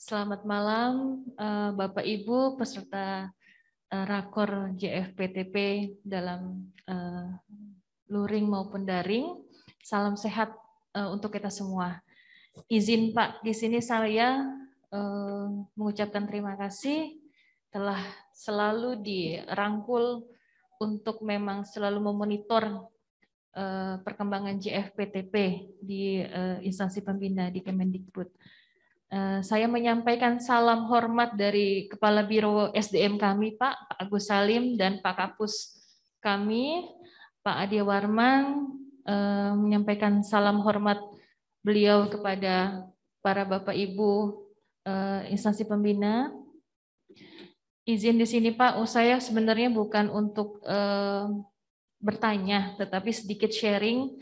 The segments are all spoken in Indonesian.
Selamat malam, Bapak Ibu peserta Rakor JFPTP dalam luring maupun daring. Salam sehat untuk kita semua. Izin Pak, di sini saya mengucapkan terima kasih telah selalu dirangkul untuk memang selalu memonitor perkembangan JFPTP di instansi pembina di Kemendikbud. Saya menyampaikan salam hormat dari Kepala Biro SDM kami, Pak Agus Salim, dan Pak Kapus kami, Pak Adi Warman, menyampaikan salam hormat beliau kepada para Bapak Ibu instansi pembina. Izin di sini, Pak, saya sebenarnya bukan untuk bertanya, tetapi sedikit sharing.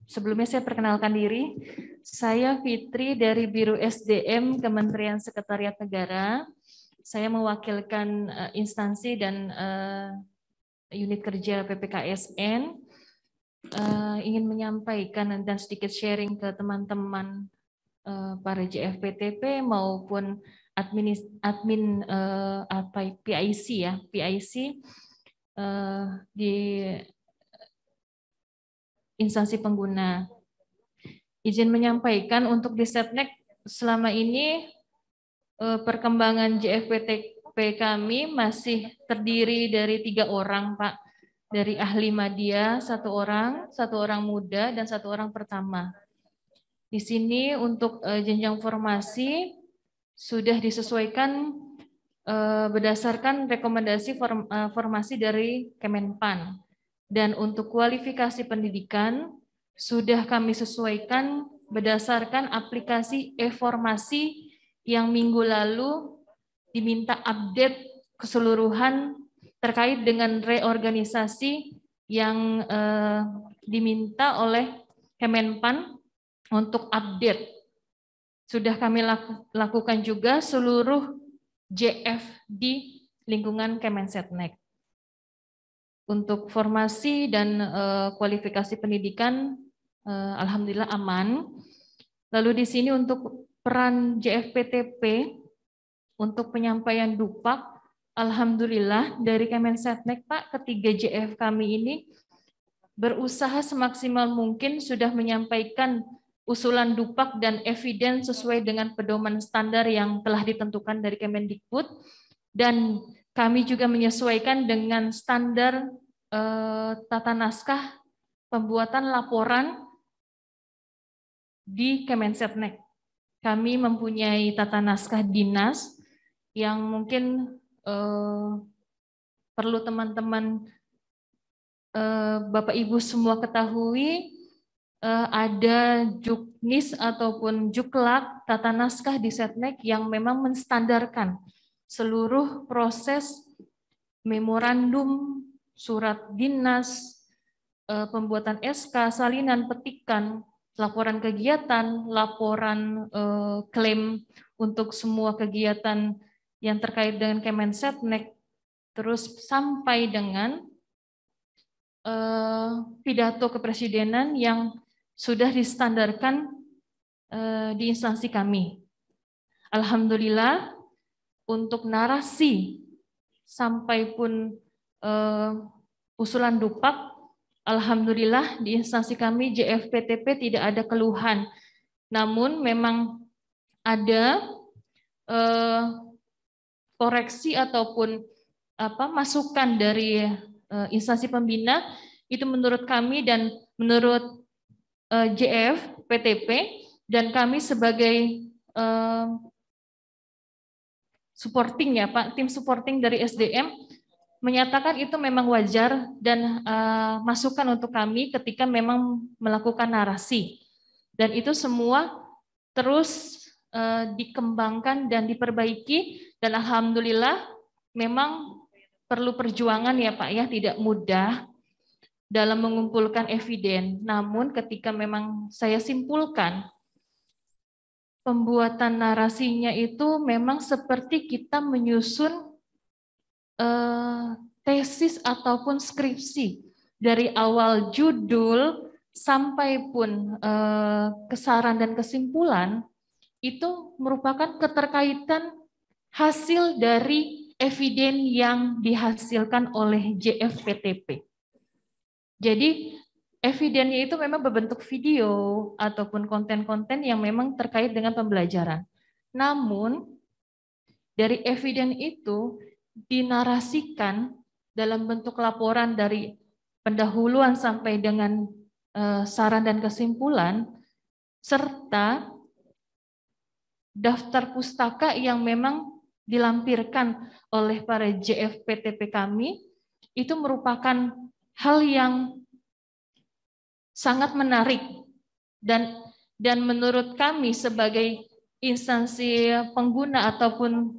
Sebelumnya saya perkenalkan diri, saya Fitri dari Biro SDM Kementerian Sekretariat Negara. Saya mewakilkan instansi dan unit kerja PPKSN. Ingin menyampaikan dan sedikit sharing ke teman-teman para JFPTP maupun admin PIC ya, PIC di instansi pengguna. Izin menyampaikan untuk di Setnek selama ini perkembangan JFPTP kami masih terdiri dari 3 orang, Pak. Dari ahli media 1 orang muda, dan 1 orang pertama. Di sini untuk jenjang formasi sudah disesuaikan berdasarkan rekomendasi formasi dari Kemenpan. Dan untuk kualifikasi pendidikan sudah kami sesuaikan berdasarkan aplikasi e-formasi yang minggu lalu diminta update keseluruhan terkait dengan reorganisasi yang diminta oleh Kemenpan untuk update. Sudah kami lakukan juga seluruh JF di lingkungan Kemensetnek. Untuk formasi dan kualifikasi pendidikan, alhamdulillah aman. Lalu di sini untuk peran JFPTP untuk penyampaian dupak, alhamdulillah dari Kemensetnek, Pak, ketiga JF kami ini berusaha semaksimal mungkin sudah menyampaikan usulan dupak dan evidence sesuai dengan pedoman standar yang telah ditentukan dari Kemendikbud, dan kami juga menyesuaikan dengan standar tata naskah pembuatan laporan di Kemensetnek. Kami mempunyai tata naskah dinas yang mungkin perlu teman-teman Bapak Ibu semua ketahui, ada juknis ataupun juklak tata naskah di Setnek yang memang menstandarkan seluruh proses memorandum, surat dinas, pembuatan SK, salinan petikan, laporan kegiatan, laporan klaim untuk semua kegiatan yang terkait dengan Kemensetnek, terus sampai dengan pidato kepresidenan yang sudah distandarkan di instansi kami. Alhamdulillah untuk narasi sampai pun usulan dupak, alhamdulillah di instansi kami JFPTP tidak ada keluhan. Namun memang ada koreksi ataupun masukan dari instansi pembina, itu menurut kami dan menurut JFPTP, dan kami sebagai supporting ya Pak, tim supporting dari SDM menyatakan itu memang wajar dan masukan untuk kami ketika memang melakukan narasi. Dan itu semua terus dikembangkan dan diperbaiki, dan alhamdulillah memang perlu perjuangan ya Pak ya, tidak mudah dalam mengumpulkan eviden. Namun ketika memang saya simpulkan pembuatan narasinya itu memang seperti kita menyusun tesis ataupun skripsi, dari awal judul sampai pun kesaran dan kesimpulan itu merupakan keterkaitan hasil dari eviden yang dihasilkan oleh JFPTP. Jadi evidennya itu memang berbentuk video ataupun konten-konten yang memang terkait dengan pembelajaran. Namun dari eviden itu dinarasikan dalam bentuk laporan dari pendahuluan sampai dengan saran dan kesimpulan, serta daftar pustaka yang memang dilampirkan oleh para JFPTP kami, itu merupakan hal yang sangat menarik dan menurut kami sebagai instansi pengguna ataupun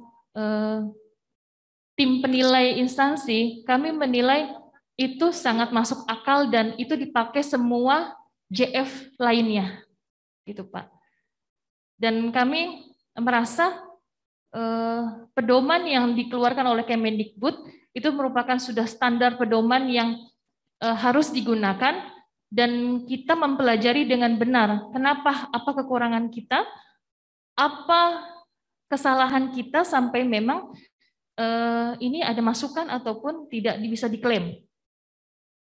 tim penilai instansi, kami menilai itu sangat masuk akal dan itu dipakai semua JF lainnya, gitu Pak. Dan kami merasa pedoman yang dikeluarkan oleh Kemendikbud itu merupakan sudah standar pedoman yang harus digunakan dan kita mempelajari dengan benar. Kenapa? Apa kekurangan kita? Apa kesalahan kita sampai memang ini ada masukan ataupun tidak bisa diklaim.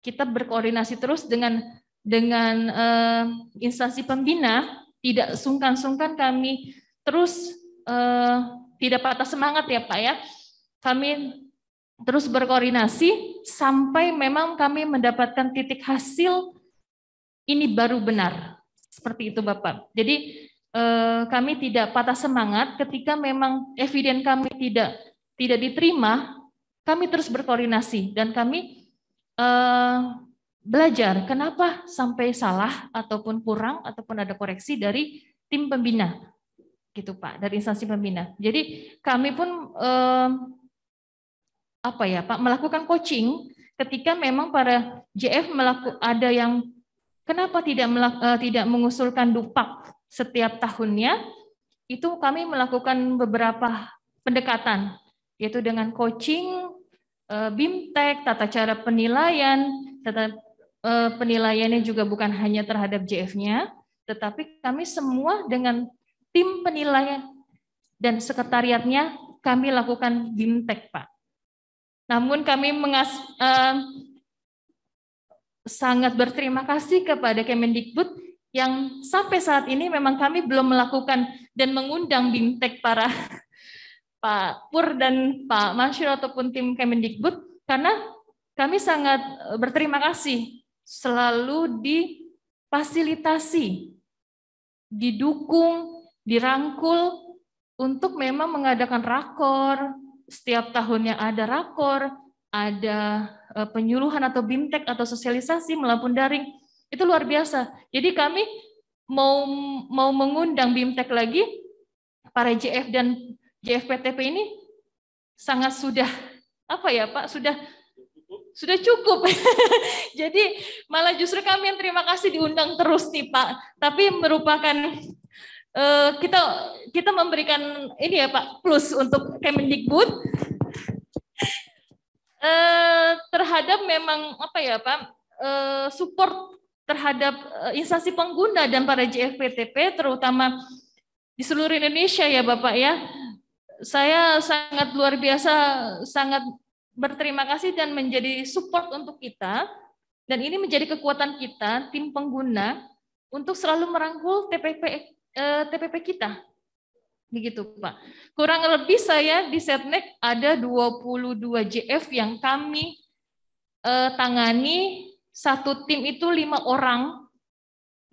Kita berkoordinasi terus dengan instansi pembina, tidak sungkan-sungkan kami terus tidak patah semangat ya Pak ya. Kami terus berkoordinasi sampai memang kami mendapatkan titik hasil ini baru benar. Seperti itu Bapak. Jadi kami tidak patah semangat ketika memang eviden kami tidak diterima, kami terus berkoordinasi dan kami belajar kenapa sampai salah ataupun kurang ataupun ada koreksi dari tim pembina, gitu Pak, dari instansi pembina. Jadi kami pun apa ya Pak, melakukan coaching ketika memang para JF ada yang kenapa tidak mengusulkan dupak setiap tahunnya, itu kami melakukan beberapa pendekatan, yaitu dengan coaching, BIMTEK, tata cara penilaian, penilaiannya juga bukan hanya terhadap JF-nya, tetapi kami semua dengan tim penilaian dan sekretariatnya kami lakukan BIMTEK, Pak. Namun kami sangat berterima kasih kepada Kemendikbud yang sampai saat ini memang kami belum melakukan dan mengundang BIMTEK para Pak Pur dan Pak Masyur ataupun tim Kemendikbud karena kami sangat berterima kasih selalu difasilitasi, didukung, dirangkul untuk memang mengadakan rakor. Setiap tahunnya ada rakor, ada penyuluhan atau BIMTEK atau sosialisasi melalui daring. Itu luar biasa. Jadi kami mau mengundang BIMTEK lagi, para JF dan JFPTP ini sangat sudah apa ya Pak, sudah cukup. Jadi malah justru kami yang terima kasih diundang terus nih Pak. Tapi merupakan kita memberikan ini ya Pak plus untuk Kemendikbud terhadap memang apa ya Pak support terhadap instansi pengguna dan para JFPTP terutama di seluruh Indonesia ya Bapak ya. Saya sangat luar biasa, sangat berterima kasih dan menjadi support untuk kita. Dan ini menjadi kekuatan kita, tim pengguna, untuk selalu merangkul TPP kita. Begitu Pak. Kurang lebih saya di Setnek ada 22 JF yang kami tangani, satu tim itu 5 orang.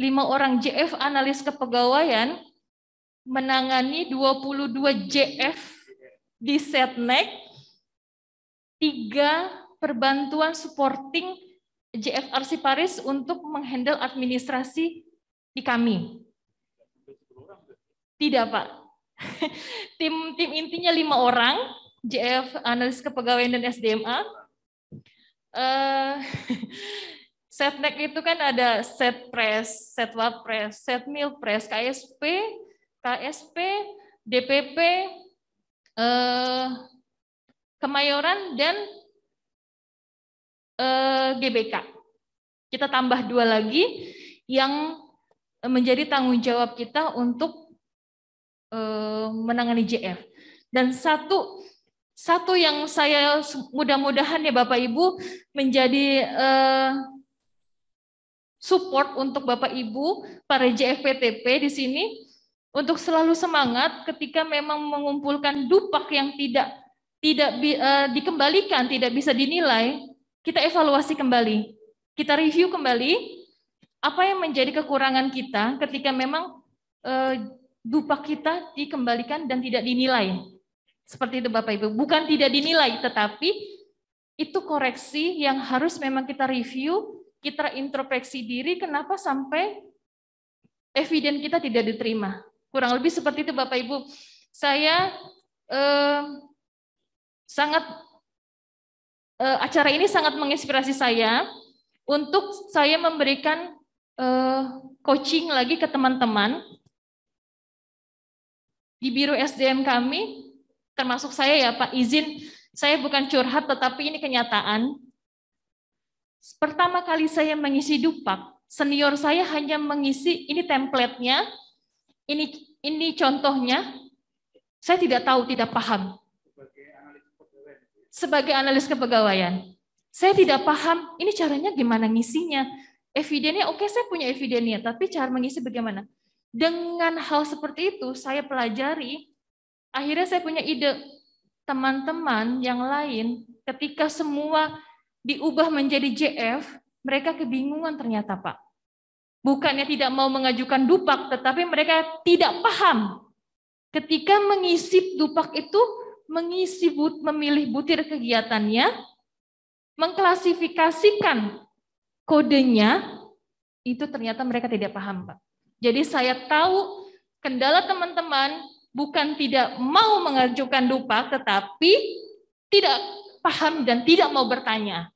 5 orang JF analis kepegawaian menangani 22 JF di Setnek, 3 perbantuan supporting JF Arsiparis untuk menghandle administrasi di kami. Tidak Pak, tim intinya 5 orang, JF analis kepegawaian dan SDMA. Setnek itu kan ada Setpres, Setwapres, Setmilpres, KSP, DPP, Kemayoran, dan GBK. Kita tambah 2 lagi yang menjadi tanggung jawab kita untuk menangani JF. Dan satu yang saya mudah-mudahan ya Bapak Ibu menjadi support untuk Bapak Ibu para JFPTP di sini untuk selalu semangat ketika memang mengumpulkan dupak yang tidak dikembalikan, tidak bisa dinilai, kita evaluasi kembali, kita review kembali apa yang menjadi kekurangan kita ketika memang dupak kita dikembalikan dan tidak dinilai. Seperti itu Bapak Ibu, bukan tidak dinilai, tetapi itu koreksi yang harus memang kita review, kita introspeksi diri kenapa sampai eviden kita tidak diterima. Kurang lebih seperti itu Bapak Ibu. Saya acara ini sangat menginspirasi saya untuk saya memberikan coaching lagi ke teman-teman di Biro SDM kami, termasuk saya ya Pak, izin saya bukan curhat tetapi ini kenyataan. Pertama kali saya mengisi dupak, senior saya hanya mengisi ini template-nya, ini contohnya, saya tidak tahu, tidak paham. Sebagai analis kepegawaian, saya tidak paham ini caranya gimana ngisinya. Evidennya oke, saya punya evidennya, tapi cara mengisi bagaimana? Dengan hal seperti itu saya pelajari, akhirnya saya punya ide. Teman-teman yang lain ketika semua diubah menjadi JF, mereka kebingungan ternyata Pak. Bukannya tidak mau mengajukan dupak, tetapi mereka tidak paham. Ketika mengisi dupak itu, memilih butir kegiatannya, mengklasifikasikan kodenya, itu ternyata mereka tidak paham Pak. Jadi saya tahu kendala teman-teman bukan tidak mau mengajukan dupak, tetapi tidak paham dan tidak mau bertanya.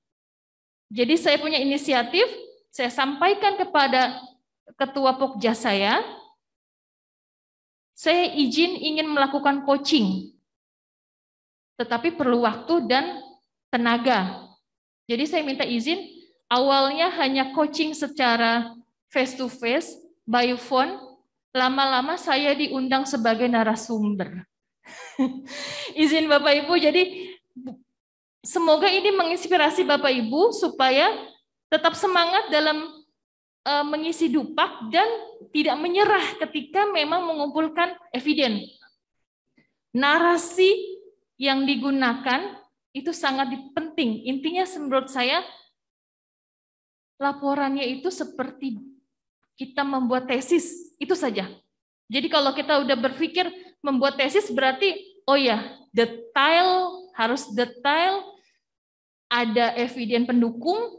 Jadi saya punya inisiatif, saya sampaikan kepada ketua Pokja saya izin ingin melakukan coaching, tetapi perlu waktu dan tenaga. Jadi saya minta izin, awalnya hanya coaching secara face to face, by phone, lama-lama saya diundang sebagai narasumber. Izin Bapak Ibu, jadi semoga ini menginspirasi Bapak Ibu supaya tetap semangat dalam mengisi dupak dan tidak menyerah ketika memang mengumpulkan eviden. Narasi yang digunakan itu sangat penting. Intinya menurut saya laporannya itu seperti kita membuat tesis, itu saja. Jadi kalau kita udah berpikir membuat tesis berarti oh ya, harus detail, ada eviden pendukung,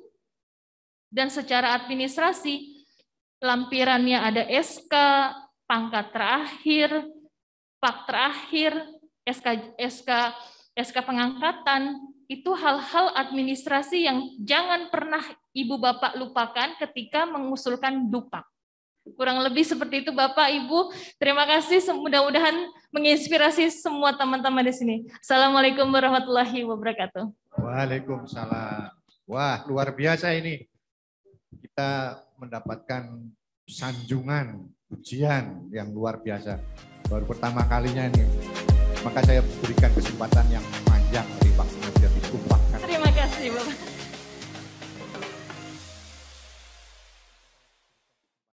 dan secara administrasi lampirannya ada SK, pangkat terakhir, pak terakhir, SK pengangkatan, itu hal-hal administrasi yang jangan pernah Ibu Bapak lupakan ketika mengusulkan dupak. Kurang lebih seperti itu Bapak Ibu. Terima kasih, mudah-mudahan menginspirasi semua teman-teman di sini. Assalamualaikum warahmatullahi wabarakatuh. Waalaikumsalam. Wah, luar biasa ini. Kita mendapatkan sanjungan, pujian yang luar biasa. Baru pertama kalinya ini. Maka saya berikan kesempatan yang panjang dari waktu menjadi tumpahkan. Terima kasih Bapak.